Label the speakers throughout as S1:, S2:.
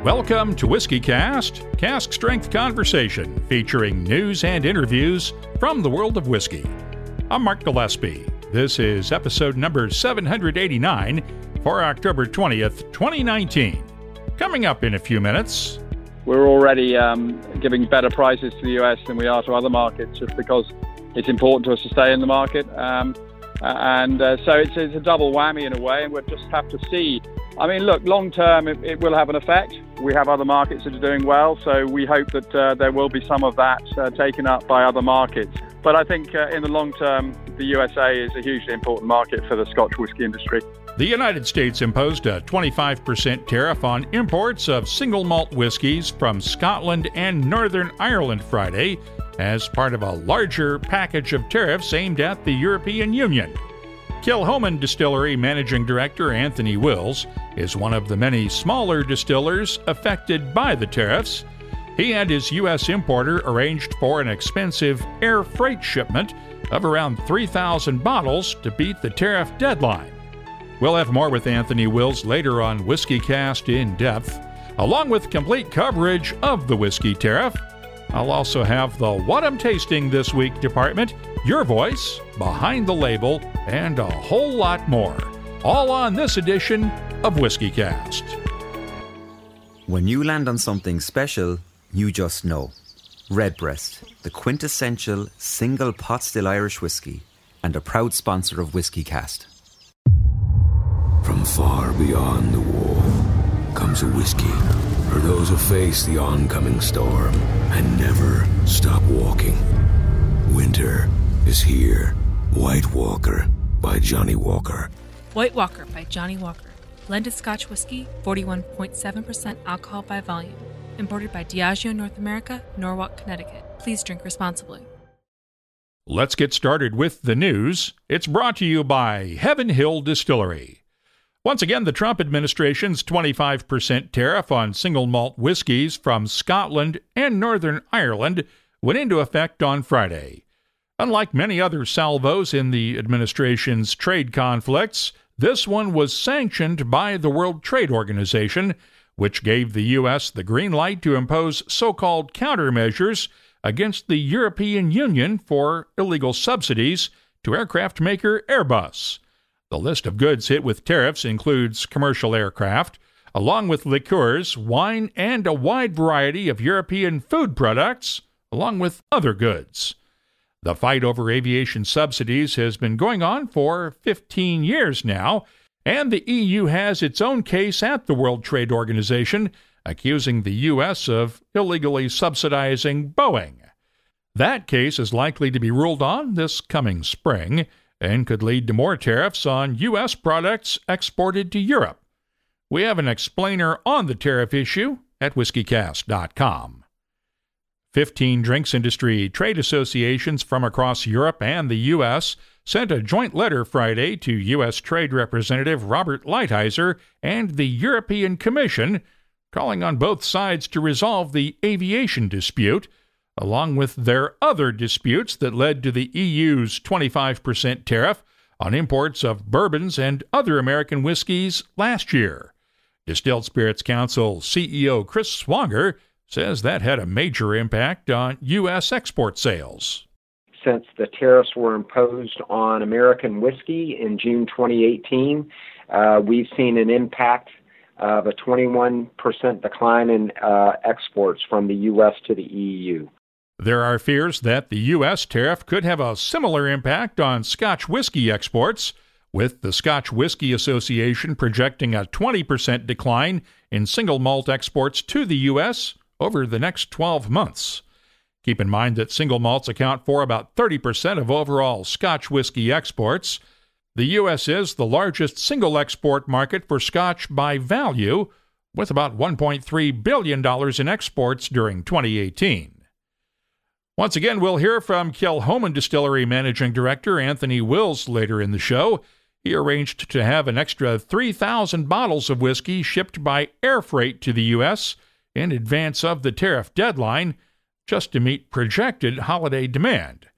S1: Welcome to WhiskyCast, cask strength conversation featuring news and interviews from the world of whiskey. I'm Mark Gillespie. This is episode number 789 for October 20th, 2019. Coming up in a few minutes.
S2: We're already giving better prices to the US than we are to other markets just because it's important to us to stay in the market. So it's a double whammy in a way, and we'll just have to see. I mean, look, long term, it will have an effect. We have other markets that are doing well, so we hope that there will be some of that taken up by other markets. But I think in the long term, the USA is a hugely important market for the Scotch whisky industry.
S1: The United States imposed a 25% tariff on imports of single malt whiskies from Scotland and Northern Ireland Friday as part of a larger package of tariffs aimed at the European Union. Kilchoman Distillery Managing Director Anthony Wills is one of the many smaller distillers affected by the tariffs. He and his U.S. importer arranged for an expensive air freight shipment of around 3,000 bottles to beat the tariff deadline. We'll have more with Anthony Wills later on WhiskyCast in depth, along with complete coverage of the whiskey tariff. I'll also have the What I'm Tasting This Week department, your voice, behind the label, and a whole lot more. All on this edition of WhiskyCast.
S3: When you land on something special, you just know. Redbreast, the quintessential single pot still Irish whiskey, and a proud sponsor of WhiskyCast.
S4: From far beyond the wall comes a whiskey for those who face the oncoming storm and never stop walking. Winter is here. White Walker by Johnny Walker.
S5: White Walker by Johnny Walker. Blended Scotch whiskey, 41.7% alcohol by volume. Imported by Diageo North America, Norwalk, Connecticut. Please drink responsibly.
S1: Let's get started with the news. It's brought to you by Heaven Hill Distillery. Once again, the Trump administration's 25% tariff on single malt whiskies from Scotland and Northern Ireland went into effect on Friday. Unlike many other salvos in the administration's trade conflicts, this one was sanctioned by the World Trade Organization, which gave the U.S. the green light to impose so-called countermeasures against the European Union for illegal subsidies to aircraft maker Airbus. The list of goods hit with tariffs includes commercial aircraft, along with liqueurs, wine, and a wide variety of European food products, along with other goods. The fight over aviation subsidies has been going on for 15 years now, and the EU has its own case at the World Trade Organization, accusing the U.S. of illegally subsidizing Boeing. That case is likely to be ruled on this coming spring, and could lead to more tariffs on U.S. products exported to Europe. We have an explainer on the tariff issue at whiskycast.com. 15 drinks industry trade associations from across Europe and the U.S. sent a joint letter Friday to U.S. Trade Representative Robert Lighthizer and the European Commission, calling on both sides to resolve the aviation dispute, along with their other disputes that led to the EU's 25% tariff on imports of bourbons and other American whiskeys last year. Distilled Spirits Council CEO Chris Swanger says that had a major impact on U.S. export sales.
S6: Since the tariffs were imposed on American whiskey in June 2018, we've seen an impact of a 21% decline in exports from the U.S. to the EU.
S1: There are fears that the U.S. tariff could have a similar impact on Scotch whiskey exports, with the Scotch Whisky Association projecting a 20% decline in single malt exports to the U.S. over the next 12 months. Keep in mind that single malts account for about 30% of overall Scotch whiskey exports. The U.S. is the largest single export market for Scotch by value, with about $1.3 billion in exports during 2018. Once again, we'll hear from Kilchoman Distillery Managing Director Anthony Wills later in the show. He arranged to have an extra 3,000 bottles of whiskey shipped by air freight to the U.S. in advance of the tariff deadline, just to meet projected holiday demand.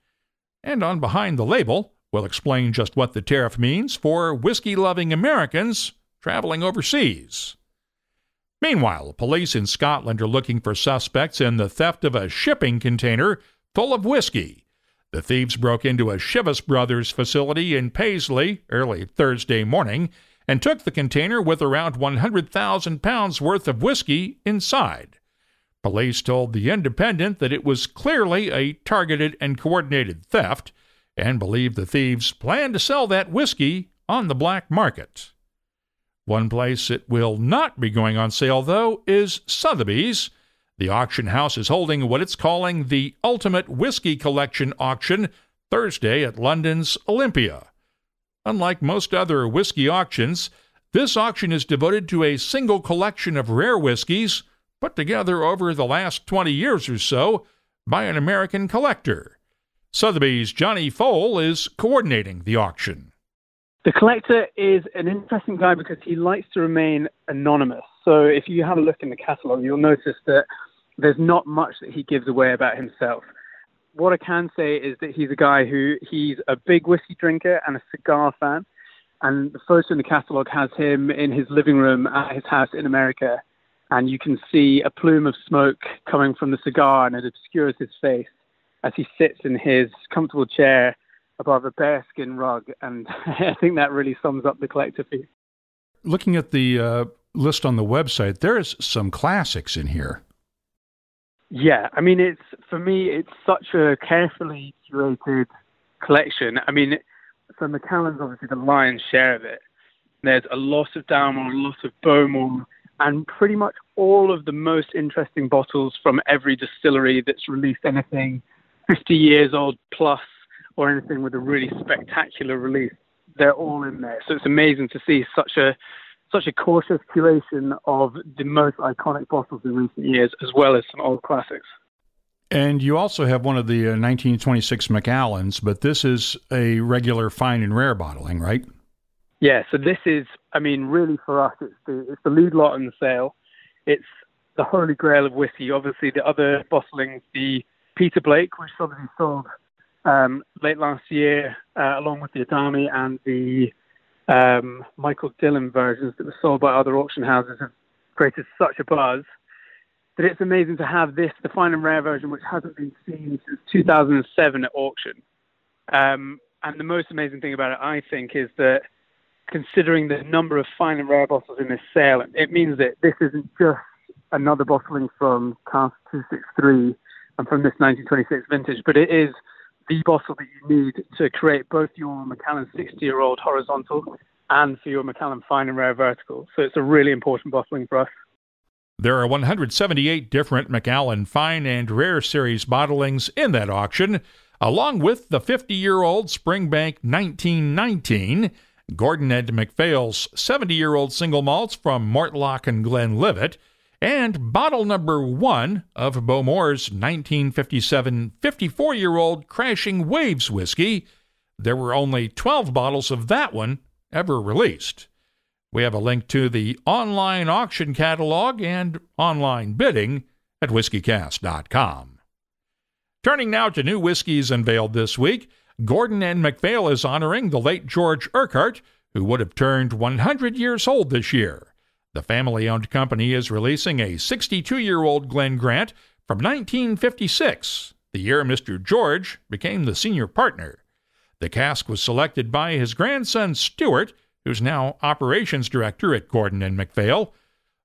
S1: And on Behind the Label, we'll explain just what the tariff means for whiskey-loving Americans traveling overseas. Meanwhile, police in Scotland are looking for suspects in the theft of a shipping container full of whiskey. The thieves broke into a Chivas Brothers facility in Paisley early Thursday morning and took the container with around 100,000 pounds worth of whiskey inside. Police told The Independent that it was clearly a targeted and coordinated theft and believe the thieves plan to sell that whiskey on the black market. One place it will not be going on sale, though, is Sotheby's. The auction house is holding what it's calling the Ultimate Whiskey Collection auction Thursday at London's Olympia. Unlike most other whiskey auctions, this auction is devoted to a single collection of rare whiskeys put together over the last 20 years or so by an American collector. Sotheby's Johnny Fole is coordinating the auction.
S7: The collector is an interesting guy because he likes to remain anonymous. So if you have a look in the catalogue, you'll notice that there's not much that he gives away about himself. What I can say is that he's a guy he's a big whiskey drinker and a cigar fan. And the photo in the catalogue has him in his living room at his house in America. And you can see a plume of smoke coming from the cigar, and it obscures his face as he sits in his comfortable chair above a bearskin rug. And I think that really sums up the collector for you.
S1: Looking at the list on the website, there's some classics in here.
S7: Yeah, I mean, for me, it's such a carefully curated collection. I mean, so Macallan's obviously the lion's share of it. There's a lot of Dalmore, a lot of Bowmore, and pretty much all of the most interesting bottles from every distillery that's released anything 50 years old plus or anything with a really spectacular release. They're all in there. So it's amazing to see such a cautious curation of the most iconic bottles in recent years, as well as some old classics.
S1: And you also have one of the 1926 Macallans, but this is a regular fine and rare bottling, right?
S7: Yeah, so this is, I mean, really for us, it's the lead lot in the sale. It's the holy grail of whiskey. Obviously, the other bottlings, the Peter Blake, which obviously sold late last year, along with the Adami and the Michael Dillon versions that were sold by other auction houses, have created such a buzz that it's amazing to have this, the fine and rare version, which hasn't been seen since 2007 at auction. And the most amazing thing about it, I think, is that considering the number of fine and rare bottles in this sale, it means that this isn't just another bottling from Cask 263 and from this 1926 vintage, but it is the bottle that you need to create both your Macallan 60-year-old horizontal and for your Macallan fine and rare vertical. So it's a really important bottling for us.
S1: There are 178 different Macallan Fine and Rare Series bottlings in that auction, along with the 50-year-old Springbank 1919, Gordon and MacPhail's 70-year-old single malts from Mortlock and Glenlivet, and bottle number 1 of Bowmore's 1957 54-year-old Crashing Waves whiskey. There were only 12 bottles of that one ever released. We have a link to the online auction catalog and online bidding at whiskycast.com. Turning now to new whiskeys unveiled this week, Gordon and MacPhail is honoring the late George Urquhart, who would have turned 100 years old this year. The family-owned company is releasing a 62-year-old Glen Grant from 1956, the year Mr. George became the senior partner. The cask was selected by his grandson Stuart, who's now operations director at Gordon and MacPhail.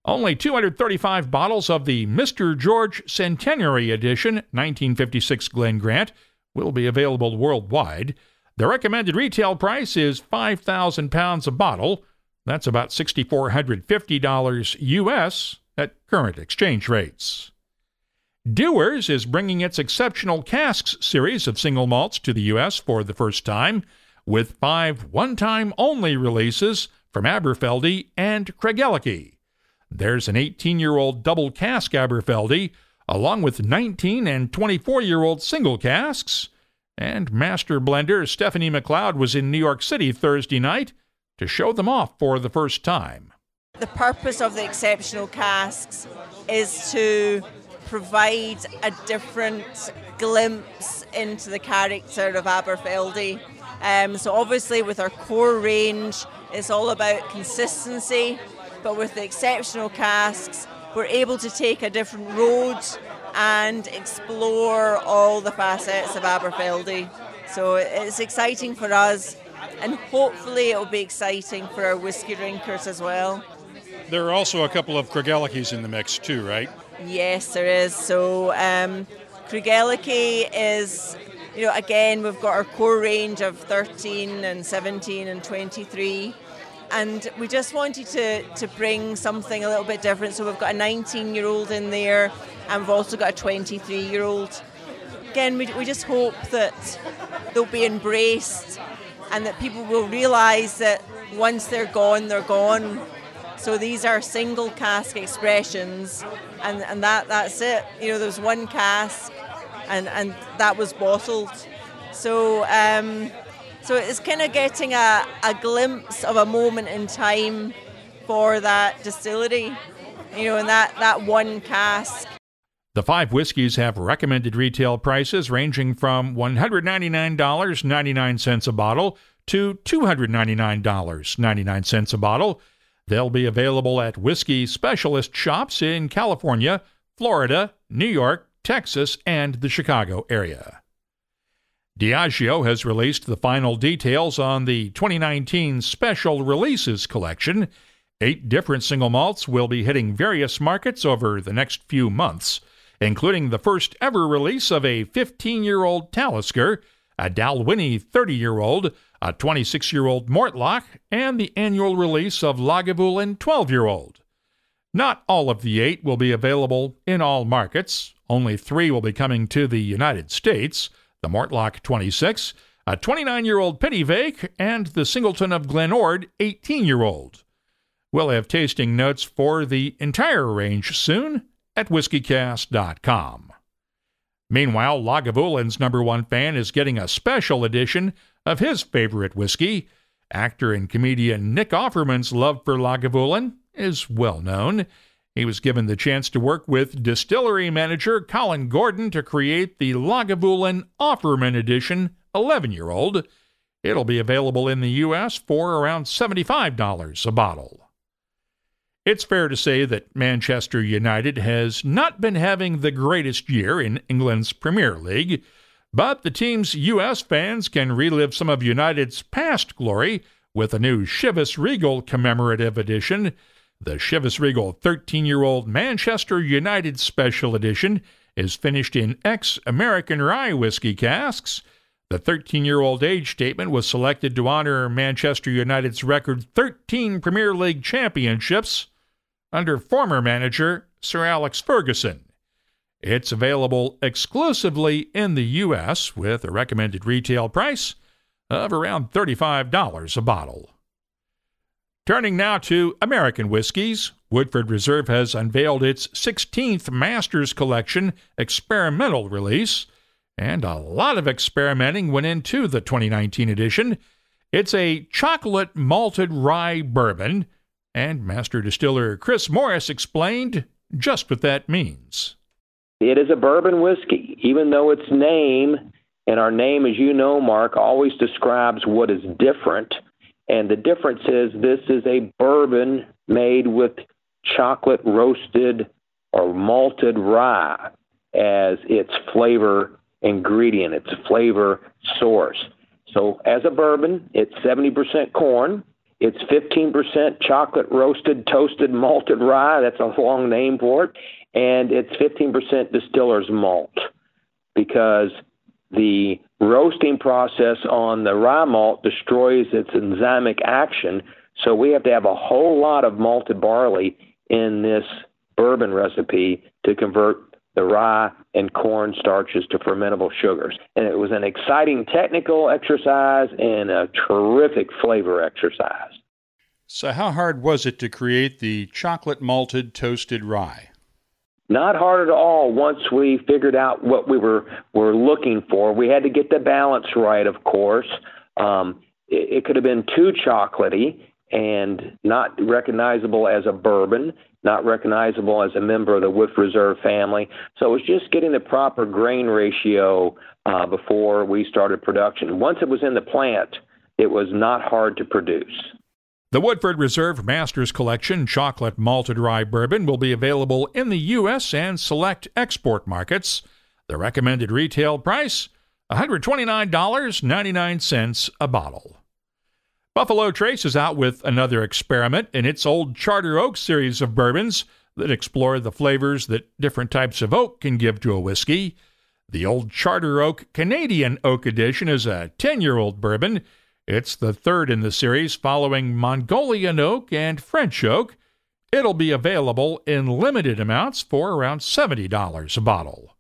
S1: Only 235 bottles of the Mr. George Centenary Edition 1956 Glen Grant will be available worldwide. The recommended retail price is £5,000 a bottle. That's about $6,450 U.S. at current exchange rates. Dewar's is bringing its Exceptional Casks series of single malts to the U.S. for the first time, with 5 one-time-only releases from Aberfeldy and Craigellachie. There's an 18-year-old double cask Aberfeldy, along with 19 and 24-year-old single casks, and master blender Stephanie McLeod was in New York City Thursday night to show them off for the first time.
S8: The purpose of the Exceptional Casks is to provide a different glimpse into the character of Aberfeldy. So obviously with our core range, it's all about consistency but with the exceptional casks, we're able to take a different road and explore all the facets of Aberfeldy. So it's exciting for us, and hopefully it'll be exciting for our whiskey drinkers as well.
S1: There are also a couple of Craigellachie in the mix too, right?
S8: Yes, there is. So Craigellachie is, again, we've got our core range of 13 and 17 and 23. And we just wanted to bring something a little bit different. So we've got a 19-year-old in there, and we've also got a 23-year-old. Again, we just hope that they'll be embraced and that people will realise that once they're gone, they're gone. So these are single cask expressions, and that's it. There's one cask, and that was bottled. So it's kind of getting a glimpse of a moment in time for that distillery, and that one cask.
S1: The 5 whiskeys have recommended retail prices ranging from $199.99 a bottle to $299.99 a bottle. They'll be available at whiskey specialist shops in California, Florida, New York, Texas, and the Chicago area. Diageo has released the final details on the 2019 Special Releases collection. 8 different single malts will be hitting various markets over the next few months, including the first ever release of a 15-year-old Talisker, a Dalwhinnie 30-year-old, a 26-year-old Mortlach, and the annual release of Lagavulin 12-year-old. Not all of the 8 will be available in all markets. Only 3 will be coming to the United States, the Mortlach 26, a 29-year-old Pittyvake, and the Singleton of Glenord 18-year-old. We'll have tasting notes for the entire range soon at WhiskyCast.com. Meanwhile, Lagavulin's #1 fan is getting a special edition of his favorite whiskey. Actor and comedian Nick Offerman's love for Lagavulin is well known. He was given the chance to work with distillery manager Colin Gordon to create the Lagavulin Offerman Edition 11-year-old. It'll be available in the U.S. for around $75 a bottle. It's fair to say that Manchester United has not been having the greatest year in England's Premier League, but the team's U.S. fans can relive some of United's past glory with a new Chivas Regal commemorative edition. The Chivas Regal 13-year-old Manchester United Special Edition is finished in ex-American rye whiskey casks. The 13-year-old age statement was selected to honor Manchester United's record 13 Premier League championships under former manager Sir Alex Ferguson. It's available exclusively in the U.S. with a recommended retail price of around $35 a bottle. Turning now to American whiskeys, Woodford Reserve has unveiled its 16th Masters Collection experimental release, and a lot of experimenting went into the 2019 edition. It's a chocolate malted rye bourbon, and Master Distiller Chris Morris explained just what that means.
S9: It is a bourbon whiskey, even though its name, and our name, as you know, Mark, always describes what is different. And the difference is this is a bourbon made with chocolate roasted or malted rye as its flavor ingredient, its flavor source. So as a bourbon, it's 70% corn. It's 15% chocolate roasted, toasted, malted rye. That's a long name for it. And it's 15% distiller's malt, because the roasting process on the rye malt destroys its enzymic action. So we have to have a whole lot of malted barley in this bourbon recipe to convert the rye and corn starches to fermentable sugars. And it was an exciting technical exercise and a terrific flavor exercise.
S1: So how hard was it to create the chocolate malted toasted rye?
S9: Not hard at all once we figured out what we were looking for. We had to get the balance right, of course. It could have been too chocolatey and not recognizable as a bourbon, not recognizable as a member of the Woodford Reserve family. So it was just getting the proper grain ratio before we started production. Once it was in the plant, it was not hard to produce.
S1: The Woodford Reserve Masters Collection Chocolate Malted Rye Bourbon will be available in the U.S. and select export markets. The recommended retail price, $129.99 a bottle. Buffalo Trace is out with another experiment in its Old Charter Oak series of bourbons that explore the flavors that different types of oak can give to a whiskey. The Old Charter Oak Canadian Oak Edition is a 10-year-old bourbon. It's the third in the series following Mongolian Oak and French Oak. It'll be available in limited amounts for around $70 a bottle.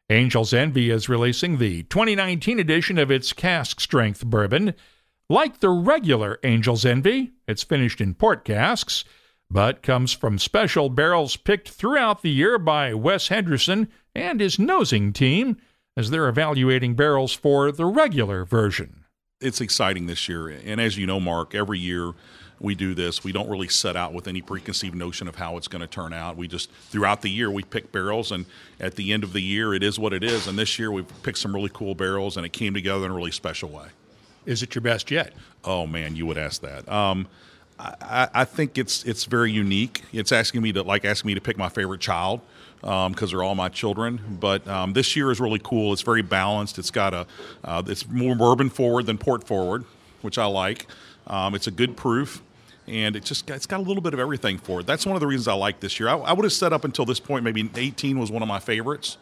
S1: Angel's Envy is releasing the 2019 edition of its cask strength bourbon. Like the regular Angel's Envy, it's finished in port casks, but comes from special barrels picked throughout the year by Wes Henderson and his nosing team as they're evaluating barrels for the regular version.
S10: It's exciting this year, and as you know, Mark, every year we do this. We don't really set out with any preconceived notion of how it's going to turn out. We just, throughout the year, we pick barrels, and at the end of the year, it is what it is. And this year, we've picked some really cool barrels, and it came together in a really special way.
S1: Is it your best yet?
S10: Oh, man, you would ask that. I think it's very unique. It's asking me to pick my favorite child because they're all my children. But this year is really cool. It's very balanced. It's got it's more bourbon forward than port forward, which I like. It's a good proof, and it's got a little bit of everything for it. That's one of the reasons I like this year. I would have said up until this point, maybe 18 was one of my favorites.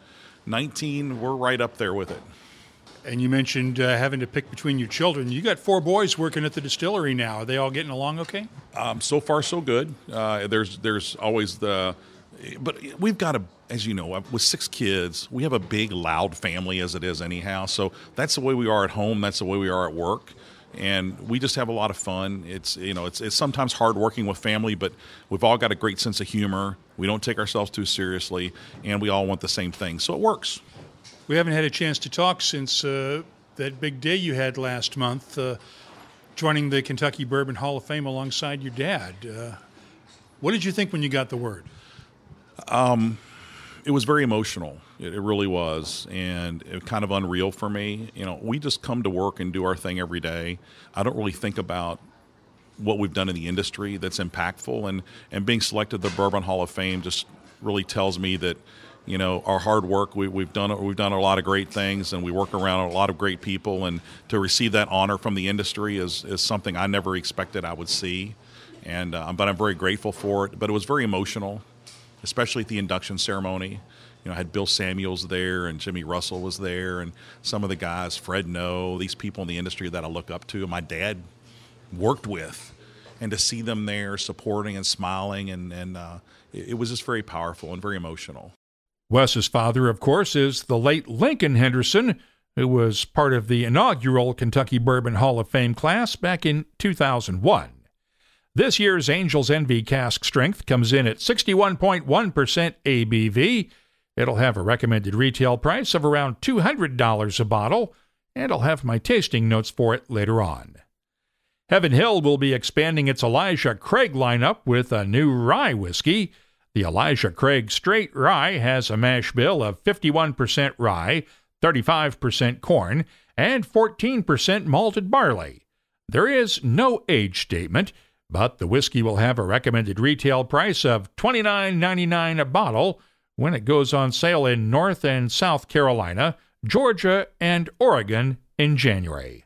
S10: 19, we're right up there with it.
S1: And you mentioned having to pick between your children. You got 4 boys working at the distillery now. Are they all getting along okay?
S10: So far, so good. There's always but we've got as you know, with 6 kids, we have a big, loud family as it is anyhow. So that's the way we are at home. That's the way we are at work. And we just have a lot of fun. It's sometimes hard working with family, but we've all got a great sense of humor. We don't take ourselves too seriously, and we all want the same thing. So it works.
S1: We haven't had a chance to talk since that big day you had last month, joining the Kentucky Bourbon Hall of Fame alongside your dad. What did you think when you got the word?
S10: It was very emotional. It really was, and it was kind of unreal for me. We just come to work and do our thing every day. I don't really think about what we've done in the industry that's impactful, and being selected to the Bourbon Hall of Fame just really tells me that our hard work, we've done a lot of great things, and we work around a lot of great people, and to receive that honor from the industry is something I never expected I would see, but I'm very grateful for it. But it was very emotional, especially at the induction ceremony. I had Bill Samuels there, and Jimmy Russell was there, and some of the guys, Fred Noe, these people in the industry that I look up to, and my dad worked with, and to see them there supporting and smiling, and it was just very powerful and very emotional.
S1: Wes's father, of course, is the late Lincoln Henderson, who was part of the inaugural Kentucky Bourbon Hall of Fame class back in 2001. This year's Angel's Envy cask strength comes in at 61.1% ABV. It'll have a recommended retail price of around $200 a bottle, and I'll have my tasting notes for it later on. Heaven Hill will be expanding its Elijah Craig lineup with a new rye whiskey. The Elijah Craig Straight Rye has a mash bill of 51% rye, 35% corn, and 14% malted barley. There is no age statement, but the whiskey will have a recommended retail price of $29.99 a bottle when it goes on sale in North and South Carolina, Georgia, and Oregon in January.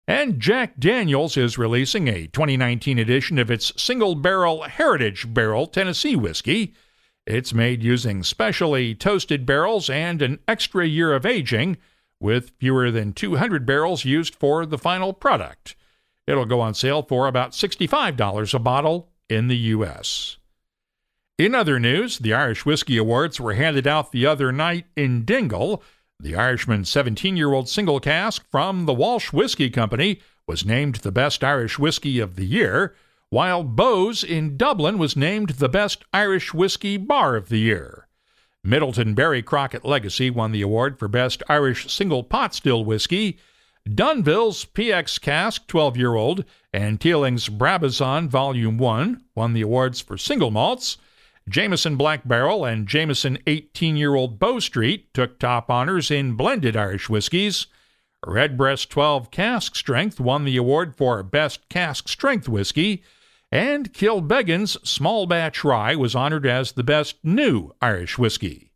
S1: And Jack Daniel's is releasing a 2019 edition of its single-barrel Heritage Barrel Tennessee whiskey. It's made using specially toasted barrels and an extra year of aging, with fewer than 200 barrels used for the final product. It'll go on sale for about $65 a bottle in the U.S. In other news, the Irish Whiskey Awards were handed out the other night in Dingle. The Irishman's 17-year-old single cask from the Walsh Whiskey Company was named the best Irish whiskey of the year, while Bowes in Dublin was named the best Irish whiskey bar of the year. Middleton Barry Crockett Legacy won the award for best Irish single pot still whiskey. Dunville's PX Cask 12-year-old and Teeling's Brabazon Volume 1 won the awards for single malts. Jameson Black Barrel and Jameson 18-year-old Bow Street took top honors in blended Irish whiskies. Redbreast 12 Cask Strength won the award for Best Cask Strength Whiskey, and Kilbeggan's Small Batch Rye was honored as the Best New Irish Whiskey.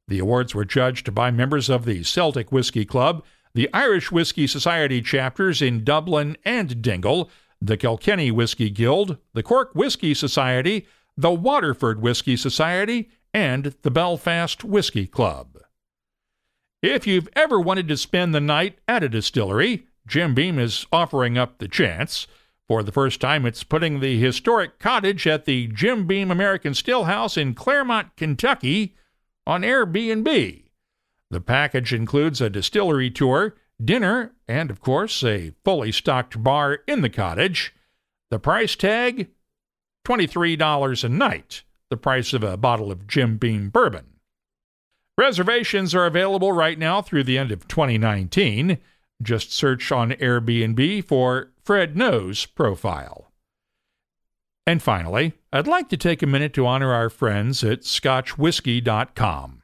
S1: The awards were judged by members of the Celtic Whisky Club, the Irish Whisky Society chapters in Dublin and Dingle, the Kilkenny Whisky Guild, the Cork Whisky Society, the Waterford Whisky Society, and the Belfast Whisky Club. If you've ever wanted to spend the night at a distillery, Jim Beam is offering up the chance. For the first time, it's putting the historic cottage at the Jim Beam American Stillhouse in Claremont, Kentucky, on Airbnb. The package includes a distillery tour, dinner, and, of course, a fully stocked bar in the cottage. The price tag, $23 a night, the price of a bottle of Jim Beam bourbon. Reservations are available right now through the end of 2019. Just search on Airbnb for Fred Knows profile. And finally, I'd like to take a minute to honor our friends at ScotchWhisky.com.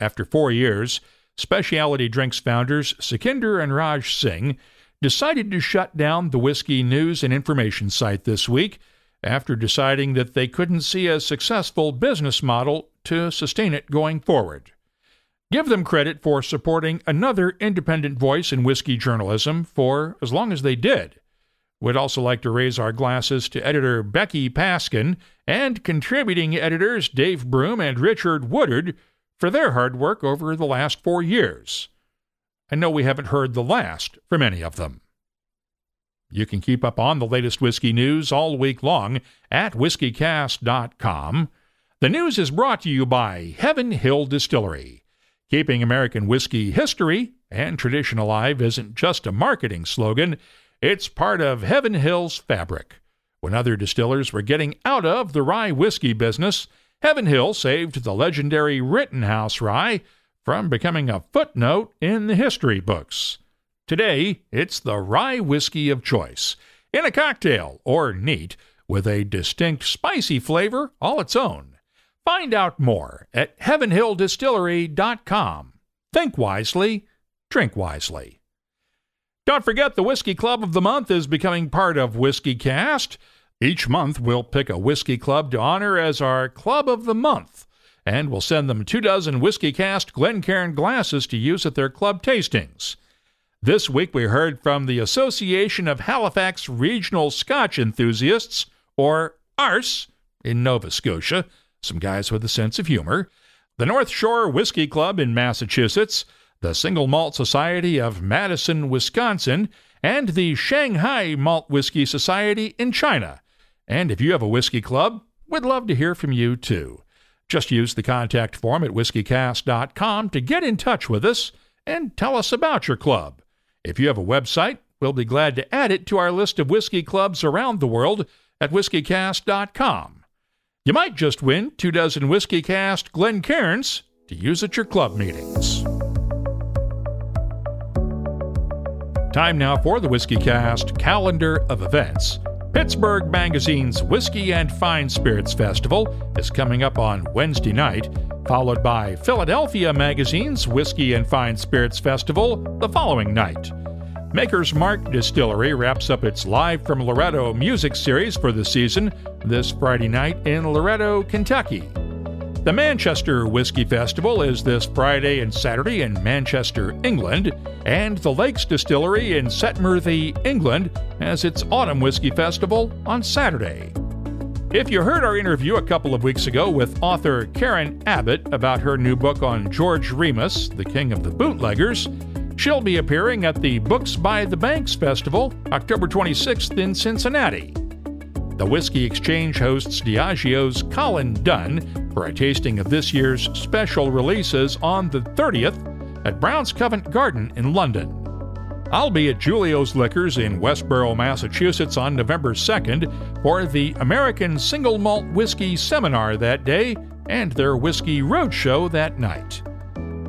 S1: After 4 years, Specialty Drinks founders Sukhinder and Raj Singh decided to shut down the whiskey news and information site this week after deciding that they couldn't see a successful business model to sustain it going forward. Give them credit for supporting another independent voice in whiskey journalism for as long as they did. We'd also like to raise our glasses to editor Becky Paskin and contributing editors Dave Broom and Richard Woodard for their hard work over the last 4 years. I know we haven't heard the last from any of them. You can keep up on the latest whiskey news all week long at WhiskyCast.com. The news is brought to you by Heaven Hill Distillery. Keeping American whiskey history and tradition alive isn't just a marketing slogan, it's part of Heaven Hill's fabric. When other distillers were getting out of the rye whiskey business, Heaven Hill saved the legendary Rittenhouse rye from becoming a footnote in the history books. Today, it's the rye whiskey of choice, in a cocktail or neat, with a distinct spicy flavor all its own. Find out more at heavenhilldistillery.com. Think wisely, drink wisely. Don't forget the Whiskey Club of the Month is becoming part of WhiskyCast. Each month we'll pick a whiskey club to honor as our Club of the Month, and we'll send them 24 WhiskyCast Glencairn glasses to use at their club tastings. This week we heard from the Association of Halifax Regional Scotch Enthusiasts, or ARSE, in Nova Scotia, some guys with a sense of humor, the North Shore Whiskey Club in Massachusetts, the Single Malt Society of Madison, Wisconsin, and the Shanghai Malt Whiskey Society in China. And if you have a whiskey club, we'd love to hear from you too. Just use the contact form at whiskycast.com to get in touch with us and tell us about your club. If you have a website, we'll be glad to add it to our list of whiskey clubs around the world at whiskycast.com. You might just win 24 WhiskyCast Glencairns to use at your club meetings. Time now for the WhiskyCast calendar of events. Pittsburgh Magazine's Whiskey and Fine Spirits Festival is coming up on Wednesday night, followed by Philadelphia Magazine's Whiskey and Fine Spirits Festival the following night. Maker's Mark Distillery wraps up its Live from Loretto music series for the season this Friday night in Loretto, Kentucky. The Manchester Whiskey Festival is this Friday and Saturday in Manchester, England, and the Lakes Distillery in Setmurthy, England, has its Autumn Whiskey Festival on Saturday. If you heard our interview a couple of weeks ago with author Karen Abbott about her new book on George Remus, the King of the Bootleggers, she'll be appearing at the Books by the Banks Festival, October 26th in Cincinnati. The Whiskey Exchange hosts Diageo's Colin Dunn for a tasting of this year's special releases on the 30th at Brown's Covent Garden in London. I'll be at Julio's Liquors in Westboro, Massachusetts on November 2nd for the American Single Malt Whiskey Seminar that day and their Whiskey Roadshow that night.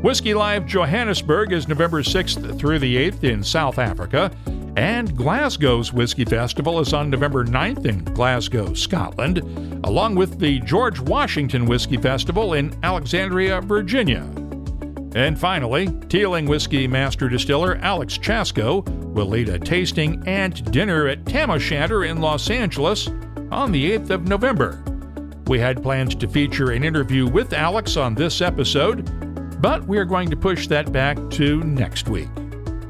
S1: Whiskey Live Johannesburg is November 6th through the 8th in South Africa, and Glasgow's Whiskey Festival is on November 9th in Glasgow, Scotland, along with the George Washington Whiskey Festival in Alexandria, Virginia. And finally, Teeling Whiskey Master Distiller Alex Chasko will lead a tasting and dinner at Tam O'Shanter in Los Angeles on the 8th of November. We had plans to feature an interview with Alex on this episode, but we are going to push that back to next week.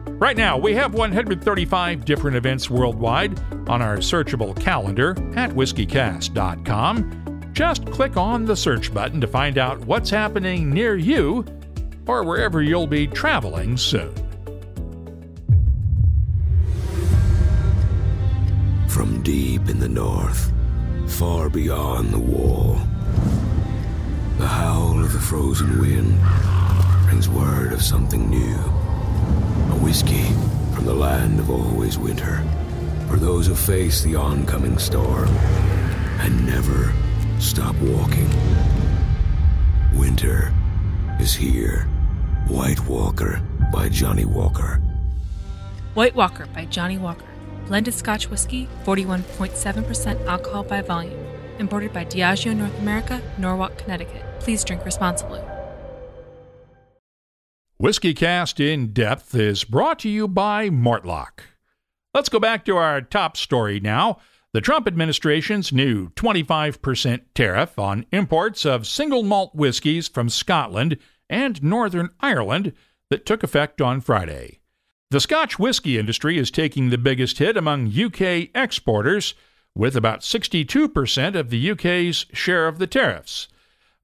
S1: Right now, we have 135 different events worldwide on our searchable calendar at WhiskyCast.com. Just click on the search button to find out what's happening near you or wherever you'll be traveling soon.
S4: From deep in the north, far beyond the wall, the howl of the frozen wind brings word of something new. A whiskey from the land of always winter, for those who face the oncoming storm and never stop walking. Winter is here. White Walker by Johnny Walker.
S5: White Walker by Johnny Walker. Blended Scotch whiskey, 41.7% alcohol by volume. Imported by Diageo North America, Norwalk, Connecticut. Please drink responsibly.
S1: WhiskyCast In Depth is brought to you by Mortlock. Let's go back to our top story now. The Trump administration's new 25% tariff on imports of single malt whiskies from Scotland and Northern Ireland that took effect on Friday. The Scotch whisky industry is taking the biggest hit among UK exporters, with about 62% of the UK's share of the tariffs.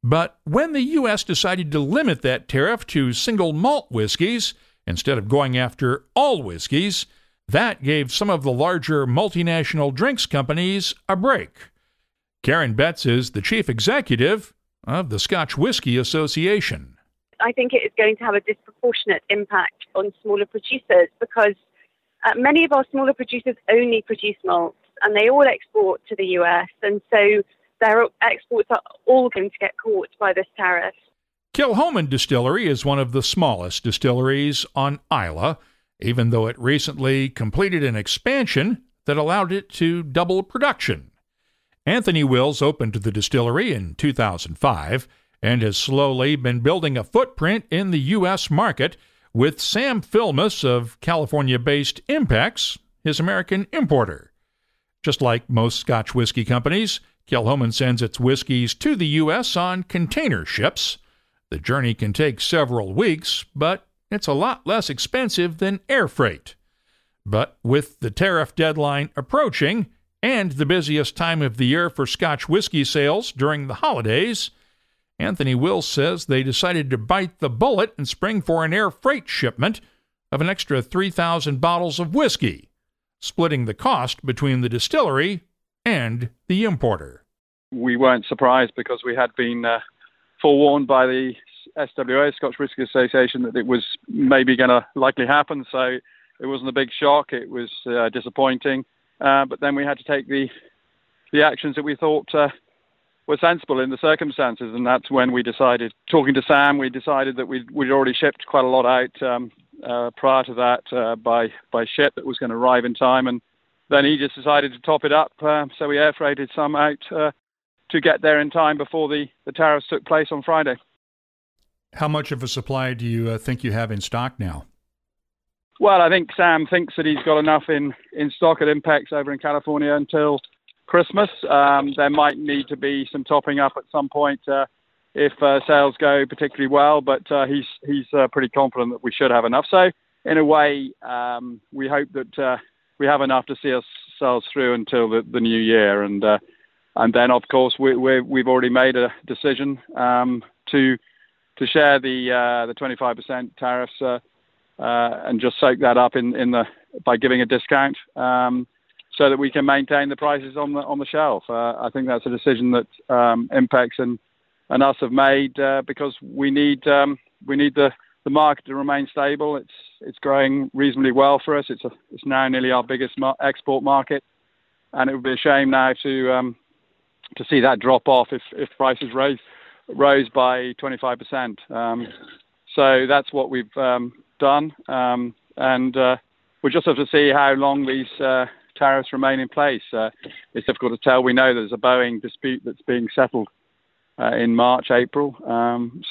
S1: But when the U.S. decided to limit that tariff to single malt whiskies, instead of going after all whiskies, that gave some of the larger multinational drinks companies a break. Karen Betts is the chief executive of the Scotch Whisky Association.
S11: I think it is going to have a disproportionate impact on smaller producers because many of our smaller producers only produce malts and they all export to the US, and so their exports are all going to get caught by this tariff.
S1: Kilchoman Distillery is one of the smallest distilleries on Islay, even though it recently completed an expansion that allowed it to double production. Anthony Wills opened the distillery in 2005 and has slowly been building a footprint in the U.S. market, with Sam Filmus of California-based Impex, his American importer. Just like most Scotch whiskey companies, Kilchoman sends its whiskeys to the U.S. on container ships. The journey can take several weeks, but it's a lot less expensive than air freight. But with the tariff deadline approaching and the busiest time of the year for Scotch whiskey sales during the holidays, Anthony Wills says they decided to bite the bullet and spring for an air freight shipment of an extra 3,000 bottles of whiskey, splitting the cost between the distillery and the importer.
S2: We weren't surprised because we had been forewarned by the SWA, Scotch Whisky Association, that it was maybe going to likely happen. So it wasn't a big shock. It was disappointing. But then we had to take the actions that we thought were sensible in the circumstances. And that's when we decided, talking to Sam, we decided that we'd already shipped quite a lot out prior to that by ship that was going to arrive in time. And then he just decided to top it up. So we air freighted some out to get there in time before the tariffs took place on Friday.
S1: How much of a supply do you think you have in stock now?
S2: Well, I think Sam thinks that he's got enough in stock at Impex over in California until Christmas. There might need to be some topping up at some point if sales go particularly well, but he's pretty confident that we should have enough. So in a way, we hope that we have enough to see ourselves through until the new year. And then, of course, we've already made a decision to share the 25% tariffs and just soak that up by giving a discount so that we can maintain the prices on the shelf. I think that's a decision that Impex and us have made because we need the market to remain stable. It's growing reasonably well for us. It's now nearly our biggest export market, and it would be a shame now to see that drop off if prices rose by 25%. So that's what we've done, and we'll just have to see how long these tariffs remain in place. It's difficult to tell. We know there's a Boeing dispute that's being settled in March, April,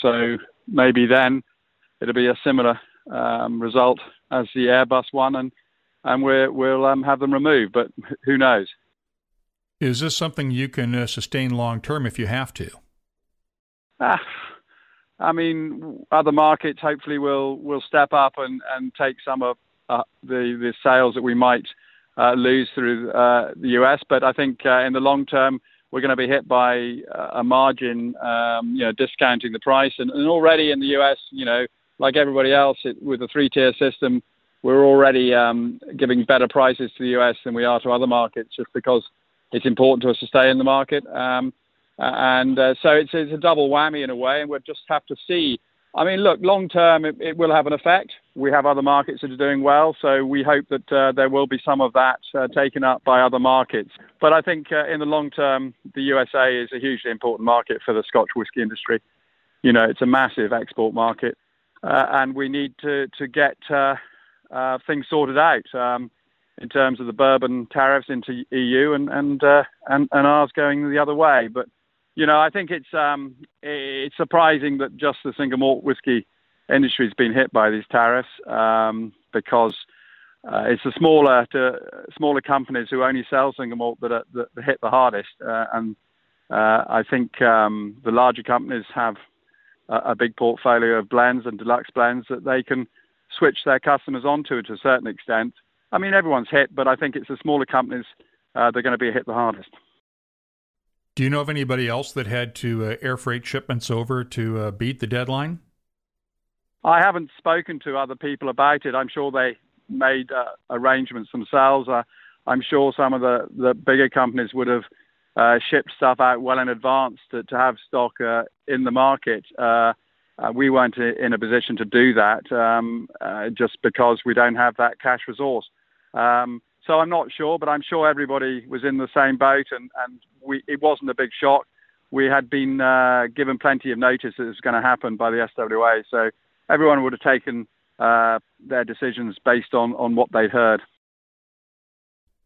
S2: so maybe then it'll be a similar result as the Airbus one, and we'll have them removed. But who knows?
S1: Is this something you can sustain long term if you have to?
S2: I mean, other markets hopefully will step up and take some of the sales that we might lose through the US. But I think in the long term, we're going to be hit by a margin, discounting the price. And already in the US, like everybody else, with the 3-tier system, we're already giving better prices to the US than we are to other markets, just because it's important to us to stay in the market. So it's a double whammy in a way, and we'll just have to see. I mean, look, long term, it will have an effect. We have other markets that are doing well, so we hope that there will be some of that taken up by other markets. But I think in the long term, the USA is a hugely important market for the Scotch whisky industry. It's a massive export market, and we need to get things sorted out in terms of the bourbon tariffs into EU and ours going the other way. But I think it's surprising that just the single malt whiskey industry has been hit by these tariffs, because it's the smaller companies who only sell single malt that hit the hardest. And I think the larger companies have a big portfolio of blends and deluxe blends that they can switch their customers onto to a certain extent. I mean, everyone's hit, but I think it's the smaller companies that are going to be hit the hardest.
S1: Do you know of anybody else that had to air freight shipments over to beat the deadline?
S2: I haven't spoken to other people about it. I'm sure they made arrangements themselves. I'm sure some of the bigger companies would have shipped stuff out well in advance to have stock in the market. We weren't in a position to do that just because we don't have that cash resource. So I'm not sure, but I'm sure everybody was in the same boat, and it wasn't a big shock. We had been given plenty of notice that it was going to happen by the SWA, so everyone would have taken their decisions based on what they'd heard.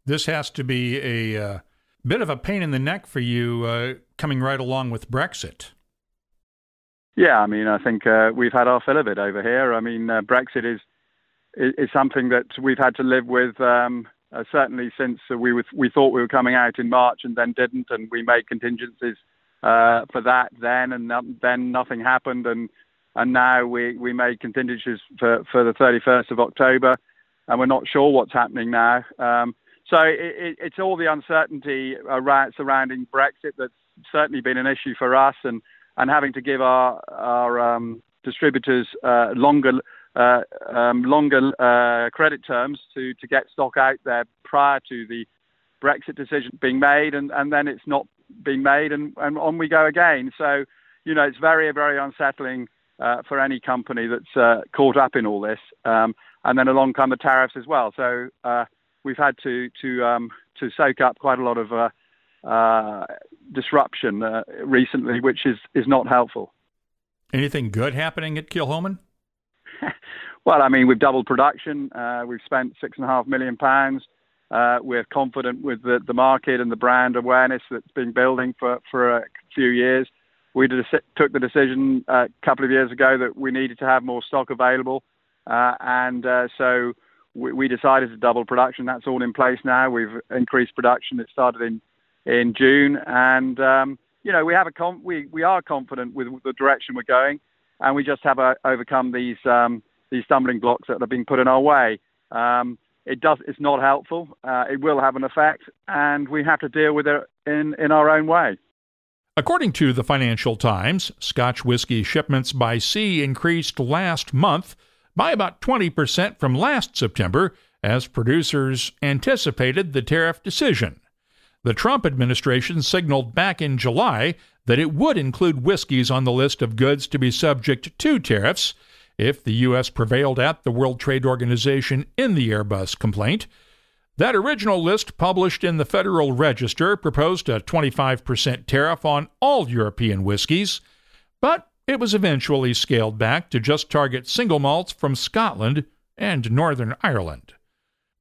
S1: This has to be a bit of a pain in the neck for you coming right along with Brexit.
S2: Yeah, I mean, I think we've had our fill of it over here. I mean, Brexit is something that we've had to live with certainly since we thought we were coming out in March and then didn't, and we made contingencies for that then, and then nothing happened, and now we made contingencies for the 31st of October, and we're not sure what's happening now. So it's all the uncertainty surrounding Brexit that's certainly been an issue for us, and having to give our distributors longer credit terms to get stock out there prior to the Brexit decision being made, and then it's not being made, and on we go again. So, it's very, very unsettling for any company that's caught up in all this. And then along come the tariffs as well. So we've had to soak up quite a lot of disruption recently, which is not helpful.
S1: Anything good happening at Kilchoman?
S2: Well, I mean, we've doubled production. We've spent £6.5 million. We're confident with the market and the brand awareness that's been building for a few years. We took the decision a couple of years ago that we needed to have more stock available. So we decided to double production. That's all in place now. We've increased production. It started in June. And, we are confident with the direction we're going. And we just have overcome these stumbling blocks that have been put in our way. It's not helpful. It will have an effect, and we have to deal with it in our own way.
S1: According to the Financial Times, Scotch whisky shipments by sea increased last month by about 20% from last September as producers anticipated the tariff decision. The Trump administration signaled back in July that it would include whiskies on the list of goods to be subject to tariffs if the U.S. prevailed at the World Trade Organization in the Airbus complaint. That original list, published in the Federal Register, proposed a 25% tariff on all European whiskies, but it was eventually scaled back to just target single malts from Scotland and Northern Ireland.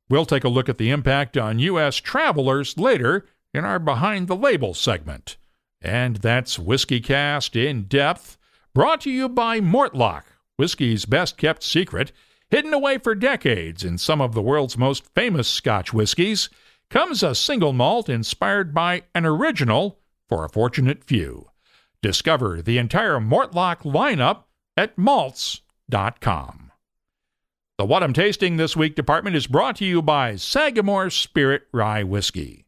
S1: We'll take a look at the impact on U.S. travelers later in our Behind the Label segment. And that's WhiskyCast in Depth, brought to you by Mortlock, whiskey's best-kept secret, hidden away for decades in some of the world's most famous Scotch whiskies, comes a single malt inspired by an original for a fortunate few. Discover the entire Mortlach lineup at malts.com. The What I'm Tasting This Week department is brought to you by Sagamore Spirit Rye Whiskey.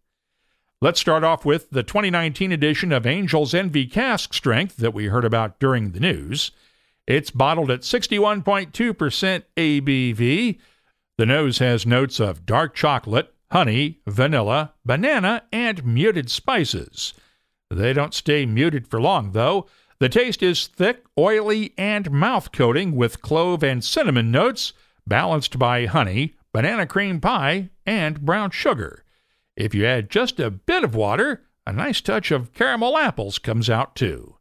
S1: Let's start off with the 2019 edition of Angel's Envy Cask Strength that we heard about during the news. It's bottled at 61.2% ABV. The nose has notes of dark chocolate, honey, vanilla, banana, and muted spices. They don't stay muted for long, though. The taste is thick, oily, and mouth-coating with clove and cinnamon notes, balanced by honey, banana cream pie, and brown sugar. If you add just a bit of water, a nice touch of caramel apples comes out too.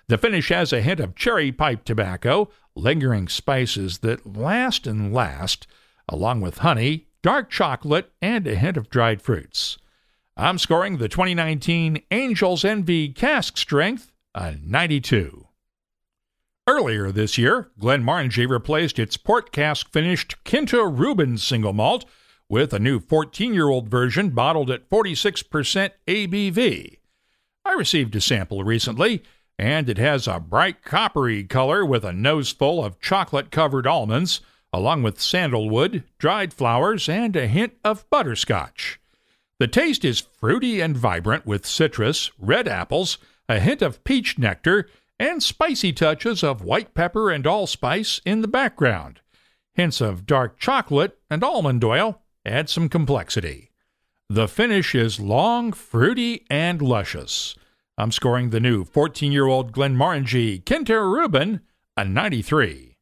S1: The finish has a hint of cherry pipe tobacco, lingering spices that last and last, along with honey, dark chocolate, and a hint of dried fruits. I'm scoring the 2019 Angel's Envy Cask Strength a 92. Earlier this year, Glenmorangie replaced its port cask-finished Quinta Reuben single malt with a new 14-year-old version bottled at 46% ABV. I received a sample recently, and it has a bright coppery color with a nose full of chocolate-covered almonds, along with sandalwood, dried flowers, and a hint of butterscotch. The taste is fruity and vibrant with citrus, red apples, a hint of peach nectar, and spicy touches of white pepper and allspice in the background. Hints of dark chocolate and almond oil add some complexity. The finish is long, fruity, and luscious. I'm scoring the new 14-year-old Glenmorangie Quinta Reuben a 93.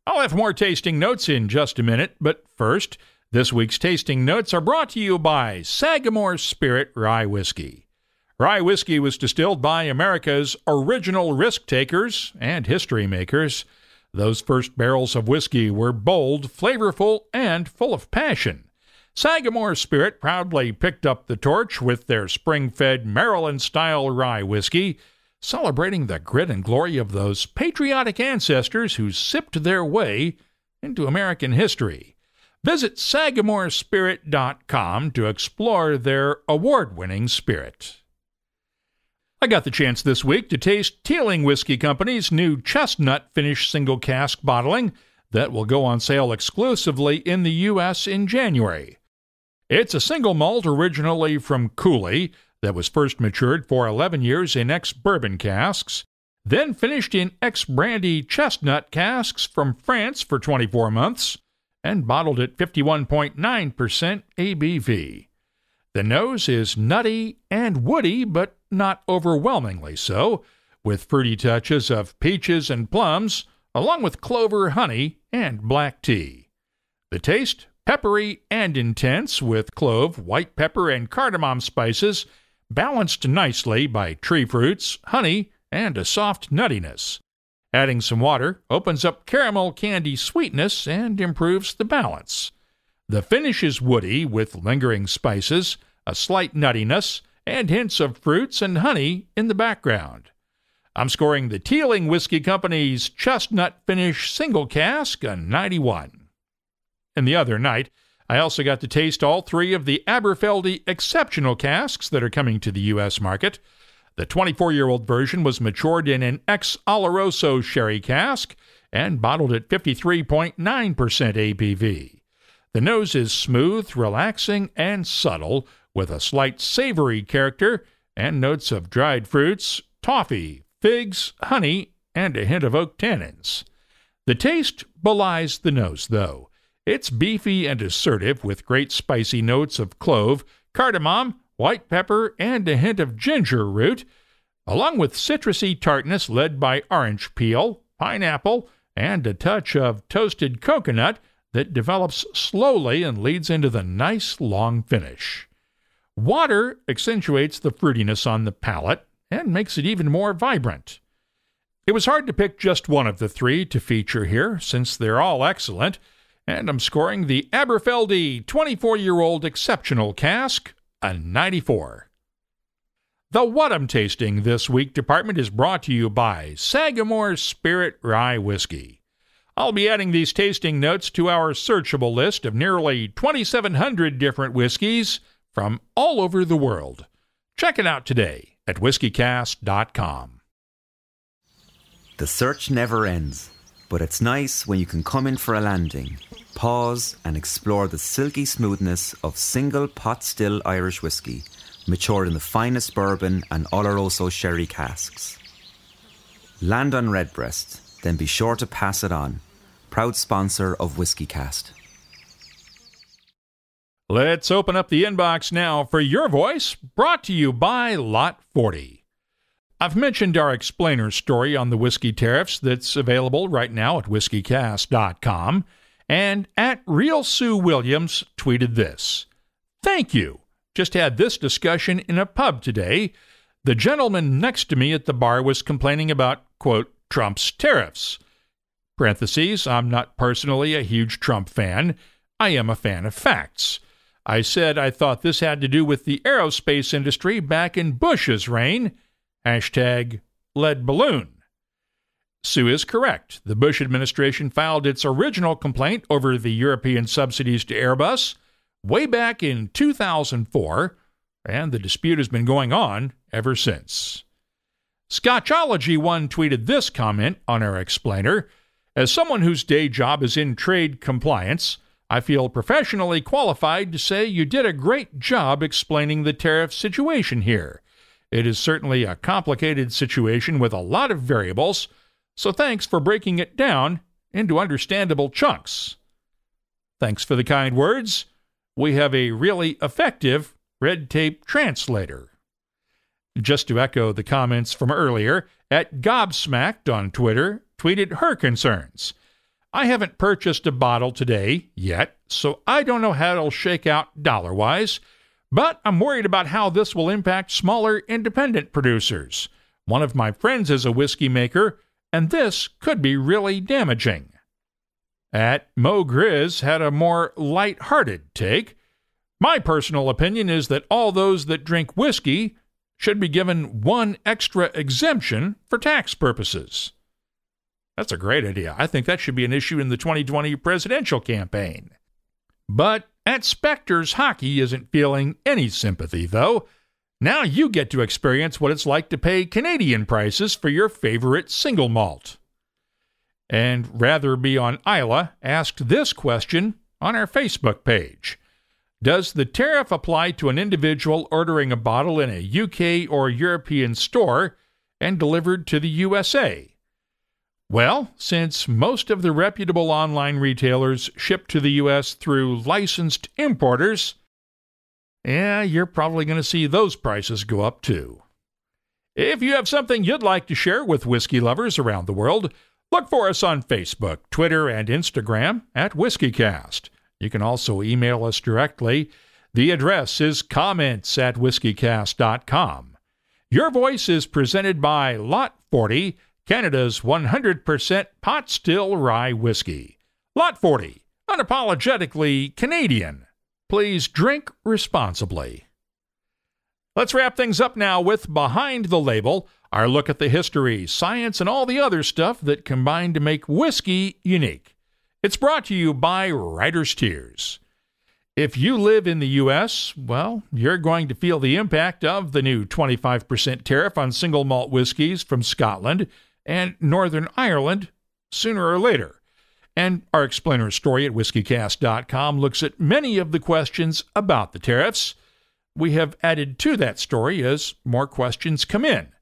S1: I'll have more tasting notes in just a minute, but first, this week's tasting notes are brought to you by Sagamore Spirit Rye Whiskey. Rye whiskey was distilled by America's original risk-takers and history makers. Those first barrels of whiskey were bold, flavorful, and full of passion. Sagamore Spirit proudly picked up the torch with their spring-fed Maryland-style rye whiskey, celebrating the grit and glory of those patriotic ancestors who sipped their way into American history. Visit SagamoreSpirit.com to explore their award-winning spirit. I got the chance this week to taste Teeling Whiskey Company's new chestnut finish single cask bottling that will go on sale exclusively in the U.S. in January. It's a single malt originally from Cooley that was first matured for 11 years in ex-bourbon casks, then finished in ex-brandy chestnut casks from France for 24 months, and bottled at 51.9% ABV. The nose is nutty and woody, but not overwhelmingly so, with fruity touches of peaches and plums, along with clover, honey, and black tea. The taste, peppery and intense, with clove, white pepper, and cardamom spices, balanced nicely by tree fruits, honey, and a soft nuttiness. Adding some water opens up caramel candy sweetness and improves the balance. The finish is woody with lingering spices, a slight nuttiness, and hints of fruits and honey in the background. I'm scoring the Teeling Whiskey Company's chestnut finish single cask a 91. And the other night, I also got to taste all three of the Aberfeldy exceptional casks that are coming to the U.S. market. The 24-year-old version was matured in an ex-Oloroso sherry cask and bottled at 53.9% ABV. The nose is smooth, relaxing, and subtle, with a slight savory character and notes of dried fruits, toffee, figs, honey, and a hint of oak tannins. The taste belies the nose, though. It's beefy and assertive with great spicy notes of clove, cardamom, white pepper, and a hint of ginger root, along with citrusy tartness led by orange peel, pineapple, and a touch of toasted coconut that develops slowly and leads into the nice long finish. Water accentuates the fruitiness on the palate and makes it even more vibrant. It was hard to pick just one of the three to feature here, since they're all excellent, and I'm scoring the Aberfeldy 24-year-old exceptional cask a 94. The What I'm Tasting This Week department is brought to you by Sagamore Spirit Rye Whiskey. I'll be adding these tasting notes to our searchable list of nearly 2,700 different whiskeys from all over the world. Check it out today at WhiskyCast.com.
S3: The search never ends, but it's nice when you can come in for a landing, pause and explore the silky smoothness of single pot still Irish whiskey, matured in the finest bourbon and Oloroso sherry casks. Land on Redbreast, then be sure to pass it on. Proud sponsor of WhiskyCast.
S1: Let's open up the inbox now for your voice, brought to you by Lot 40. I've mentioned our explainer story on the whiskey tariffs that's available right now at WhiskyCast.com, and at Real Sue Williams tweeted this. Thank you. Just had this discussion in a pub today. The gentleman next to me at the bar was complaining about, quote, Trump's tariffs. Parentheses, I'm not personally a huge Trump fan. I am a fan of facts. I said I thought this had to do with the aerospace industry back in Bush's reign. Hashtag lead balloon. Sue is correct. The Bush administration filed its original complaint over the European subsidies to Airbus way back in 2004, and the dispute has been going on ever since. Scotchology1 tweeted this comment on our explainer. As someone whose day job is in trade compliance, I feel professionally qualified to say you did a great job explaining the tariff situation here. It is certainly a complicated situation with a lot of variables, so thanks for breaking it down into understandable chunks. Thanks for the kind words. We have a really effective red tape translator. Just to echo the comments from earlier, at Gobsmacked on Twitter tweeted her concerns. I haven't purchased a bottle today yet, so I don't know how it'll shake out dollar-wise, but I'm worried about how this will impact smaller independent producers. One of my friends is a whiskey maker, and this could be really damaging. At Mo Grizz had a more light-hearted take. My personal opinion is that all those that drink whiskey should be given one extra exemption for tax purposes. That's a great idea. I think that should be an issue in the 2020 presidential campaign. But at Spectre's Hockey isn't feeling any sympathy, though. Now you get to experience what it's like to pay Canadian prices for your favorite single malt. And Rather Be on Islay asked this question on our Facebook page. Does the tariff apply to an individual ordering a bottle in a UK or European store and delivered to the USA? Well, since most of the reputable online retailers ship to the U.S. through licensed importers, you're probably going to see those prices go up too. If you have something you'd like to share with whiskey lovers around the world, look for us on Facebook, Twitter, and Instagram at WhiskyCast. You can also email us directly. The address is comments@whiskycast.com. Your voice is presented by Lot 40, Canada's 100% pot still rye whiskey. Lot 40, unapologetically Canadian. Please drink responsibly. Let's wrap things up now with Behind the Label, our look at the history, science, and all the other stuff that combine to make whiskey unique. It's brought to you by Writer's Tears. If you live in the U.S., well, you're going to feel the impact of the new 25% tariff on single malt whiskeys from Scotland and Northern Ireland sooner or later. And our explainer story at WhiskyCast.com looks at many of the questions about the tariffs. We have added to that story as more questions come in.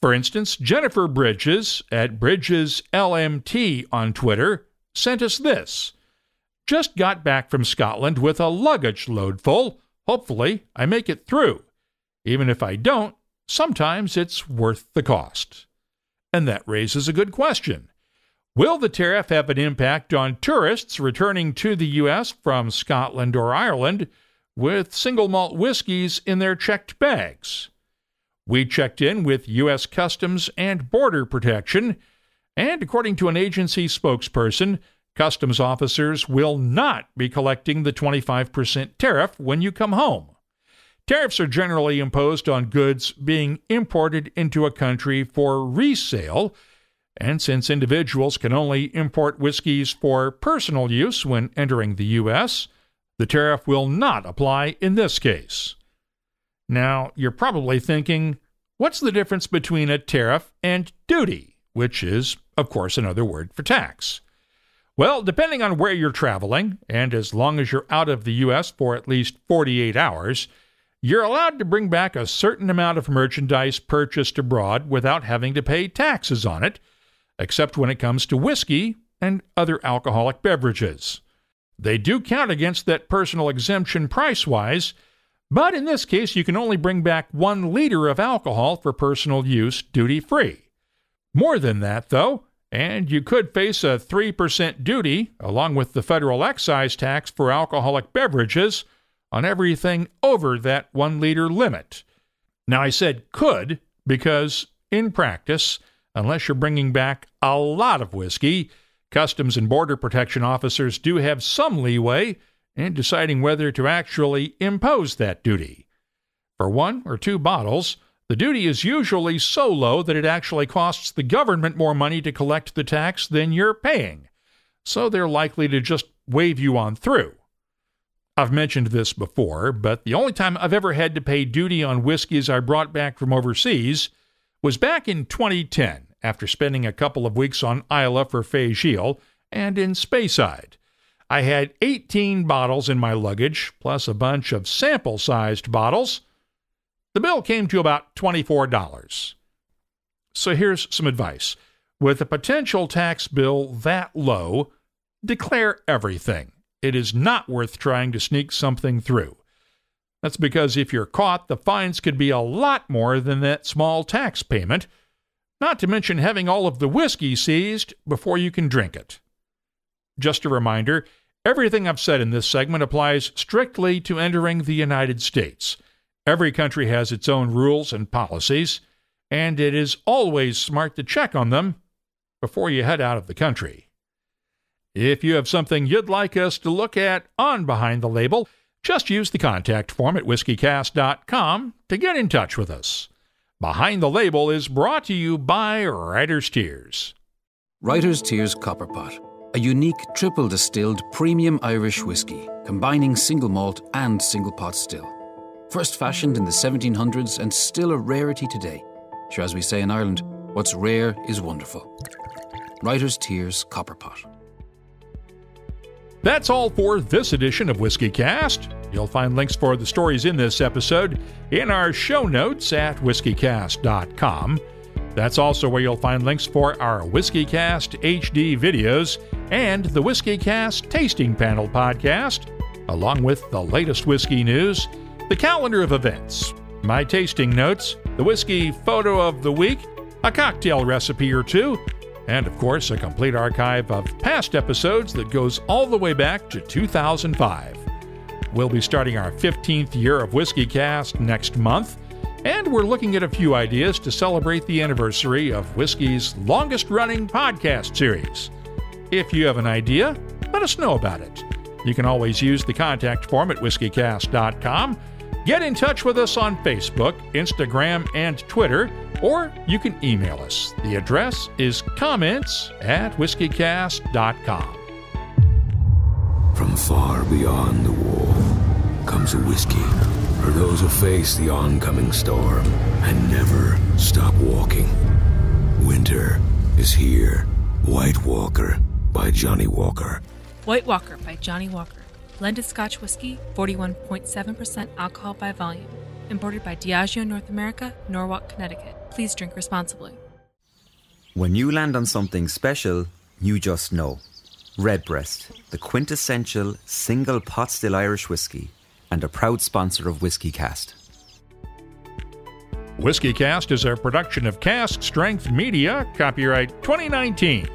S1: For instance, Jennifer Bridges at BridgesLMT on Twitter sent us this. Just got back from Scotland with a luggage load full. Hopefully, I make it through. Even if I don't, sometimes it's worth the cost. And that raises a good question. Will the tariff have an impact on tourists returning to the U.S. from Scotland or Ireland with single malt whiskeys in their checked bags? We checked in with U.S. Customs and Border Protection, and according to an agency spokesperson, customs officers will not be collecting the 25% tariff when you come home. Tariffs are generally imposed on goods being imported into a country for resale, And since individuals can only import whiskeys for personal use when entering the U.S., the tariff will not apply in this case. Now, you're probably thinking, what's the difference between a tariff and duty, which is, of course, another word for tax? Well, depending on where you're traveling, and as long as you're out of the U.S. for at least 48 hours, you're allowed to bring back a certain amount of merchandise purchased abroad without having to pay taxes on it, except when it comes to whiskey and other alcoholic beverages. They do count against that personal exemption price-wise, but in this case you can only bring back 1 liter of alcohol for personal use duty-free. More than that, though, and you could face a 3% duty, along with the federal excise tax for alcoholic beverages, on everything over that 1 liter limit. Now, I said could because, in practice, unless you're bringing back a lot of whiskey, Customs and Border Protection officers do have some leeway in deciding whether to actually impose that duty. For 1 or 2 bottles, the duty is usually so low that it actually costs the government more money to collect the tax than you're paying, so they're likely to just wave you on through. I've mentioned this before, but the only time I've ever had to pay duty on whiskeys I brought back from overseas was back in 2010, after spending a couple of weeks on Islay for Fay Gilles and in Speyside. I had 18 bottles in my luggage, plus a bunch of sample-sized bottles. The bill came to about $24. So here's some advice. With a potential tax bill that low, declare everything. It is not worth trying to sneak something through. That's because if you're caught, the fines could be a lot more than that small tax payment, not to mention having all of the whiskey seized before you can drink it. Just a reminder, everything I've said in this segment applies strictly to entering the United States. Every country has its own rules and policies, and it is always smart to check on them before you head out of the country. If you have something you'd like us to look at on Behind the Label, just use the contact form at WhiskyCast.com to get in touch with us. Behind the Label is brought to you by Writer's Tears.
S12: Writer's Tears Copperpot, a unique triple distilled premium Irish whiskey, combining single malt and single pot still. First fashioned in the 1700s and still a rarity today. Sure, as we say in Ireland, what's rare is wonderful. Writer's Tears Copperpot.
S1: That's all for this edition of WhiskyCast. You'll find links for the stories in this episode in our show notes at WhiskyCast.com. That's also where you'll find links for our WhiskyCast HD videos and the WhiskyCast Tasting Panel podcast, along with the latest whiskey news, the calendar of events, my tasting notes, the whiskey photo of the week, a cocktail recipe or two, and, of course, a complete archive of past episodes that goes all the way back to 2005. We'll be starting our 15th year of WhiskyCast next month, and we're looking at a few ideas to celebrate the anniversary of Whiskey's longest-running podcast series. If you have an idea, let us know about it. You can always use the contact form at WhiskyCast.com. Get in touch with us on Facebook, Instagram, and Twitter, or you can email us. The address is comments@whiskycast.com.
S4: From far beyond the wall comes a whiskey for those who face the oncoming storm and never stop walking. Winter is here. White Walker by Johnny Walker.
S5: White Walker by Johnny Walker. Blended Scotch whiskey, 41.7% alcohol by volume. Imported by Diageo North America, Norwalk, Connecticut. Please drink responsibly.
S3: When you land on something special, you just know. Redbreast, the quintessential single pot still Irish whiskey, and a proud sponsor of WhiskyCast.
S1: WhiskyCast is a production of Cask Strength Media, copyright 2019,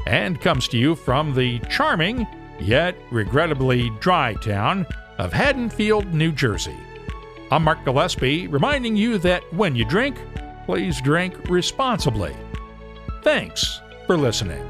S1: and comes to you from the charming, yet regrettably dry town of Haddonfield, New Jersey. I'm Mark Gillespie, reminding you that when you drink, please drink responsibly. Thanks for listening.